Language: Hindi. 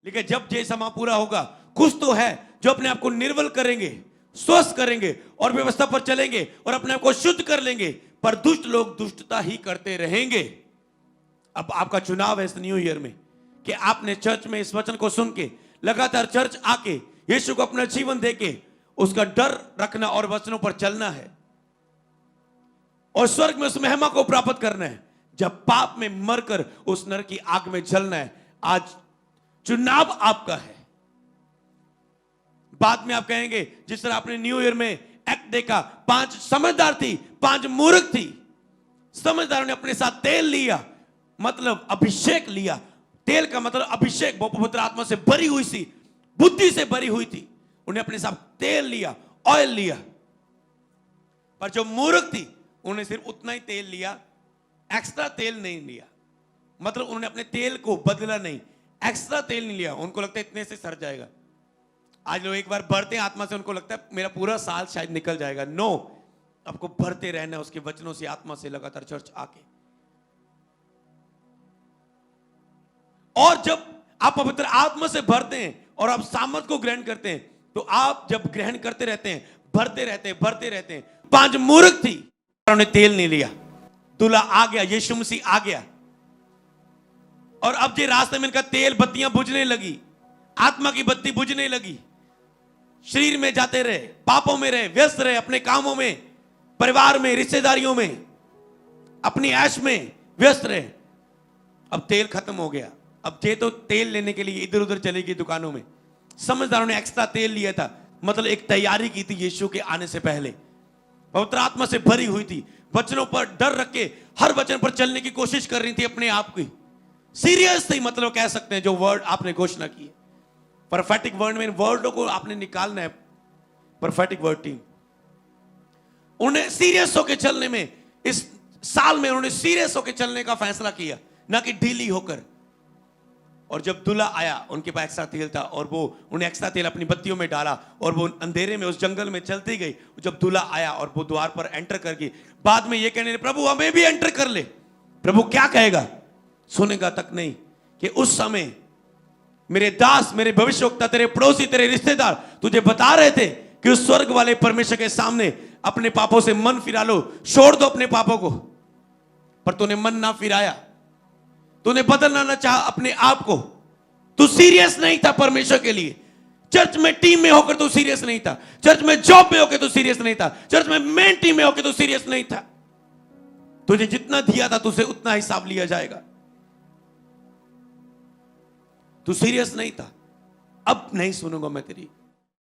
लेकिन जब ये समय पूरा होगा, कुछ तो है जो अपने आप को निर्बल करेंगे, स्वस्थ करेंगे और व्यवस्था पर चलेंगे और अपने आप को शुद्ध कर लेंगे, पर दुष्ट लोग दुष्टता ही करते रहेंगे। अब आपका चुनाव है इस न्यू ईयर में कि आपने चर्च में इस वचन को सुन के लगातार चर्च आके यीशु को अपना जीवन देके उसका डर रखना और वचनों पर चलना है और स्वर्ग में उस महिमा को प्राप्त करना है, जब पाप में मरकर उस नरक की आग में जलना है। आज चुनाव आपका है। बाद में आप कहेंगे जिस तरह आपने न्यू ईयर में एक्ट देखा, 5 समझदार थी, 5 मूर्ख थी। समझदारों ने अपने साथ तेल लिया, मतलब अभिषेक लिया। तेल का मतलब अभिषेक, वो पवित्र आत्मा से भरी हुई थी, बुद्धि से भरी हुई थी, उन्हें अपने साथ तेल लिया, ऑयल लिया। पर जो मूर्ख थी उन्हें सिर्फ उतना ही तेल लिया, एक्स्ट्रा तेल नहीं लिया। मतलब उन्होंने अपने तेल को बदला नहीं, एक्स्ट्रा तेल नहीं लिया। उनको लगता है इतने से सर जाएगा। आज लोग एक बार भरते हैं आत्मा से, उनको लगता है मेरा पूरा साल शायद निकल जाएगा। नो, आपको भरते रहना है उसके वचनों से, आत्मा से, लगातार चर्च आके। और जब आप पवित्र आत्मा से भरते हैं और आप सामर्थ को ग्रहण करते हैं, तो आप जब ग्रहण करते रहते हैं, भरते रहते हैं। 5 मूर्ख थी, उन्होंने तेल नहीं लिया। दूल्हा आ गया, यीशु मसीह आ गया, और अब ये रास्ते में इनका तेल, बत्तियां बुझने लगी, आत्मा की बत्ती बुझने लगी। शरीर में जाते रहे, पापों में रहे, व्यस्त रहे, अपने कामों में, परिवार में, रिश्तेदारियों में, अपनी ऐश में व्यस्त रहे। अब तेल खत्म हो गया। अब ये तो तेल लेने के लिए इधर उधर चली गई दुकानों में। समझदारों ने एक्स्ट्रा तेल लिया था, मतलब एक तैयारी की थी यीशु के आने से पहले। पवित्र आत्मा से भरी हुई थी, वचनों पर डर रख के हर वचन पर चलने की कोशिश कर रही थी अपने आप की। सीरियस थी, मतलब कह सकते हैं जो वर्ड आपने घोषणा की। परफेक्टिक वर्ड में वर्डों को आपने निकालना है। परफेक्टिक वर्ड टीम, उन्हें सीरियस होकर चलने में, इस साल में उन्होंने सीरियस होकर चलने का फैसला किया, ना कि ढीली होकर। और जब दूल्हा आया, उनके पास एक्स्ट्रा तेल था और वो उन्हें एक्स्ट्रा तेल अपनी बत्तियों में डाला और वो अंधेरे में उस जंगल में चलती गई। जब दूल्हा आया और वो द्वार पर एंटर कर गई, बाद में ये कहने, प्रभु हमें भी एंटर कर ले। प्रभु क्या कहेगा? सुनेगा तक नहीं कि उस समय मेरे दास, मेरे भविष्यवक्ता, तेरे पड़ोसी, तेरे रिश्तेदार तुझे बता रहे थे कि उस स्वर्ग वाले परमेश्वर के सामने अपने पापों से मन फिरा लो, छोड़ दो अपने पापों को। पर तूने मन ना फिराया, तूने बदलना ना चाहा अपने आप को। तू सीरियस नहीं था परमेश्वर के लिए। चर्च में टीम में होकर तू सीरियस नहीं था, चर्च में जॉब पे होकर तू सीरियस नहीं था, चर्च में मेन टीम में होकर तू सीरियस नहीं था। तुझे जितना दिया था तुझसे उतना हिसाब लिया जाएगा। तू सीरियस नहीं था। अब नहीं सुनूंगा मैं तेरी।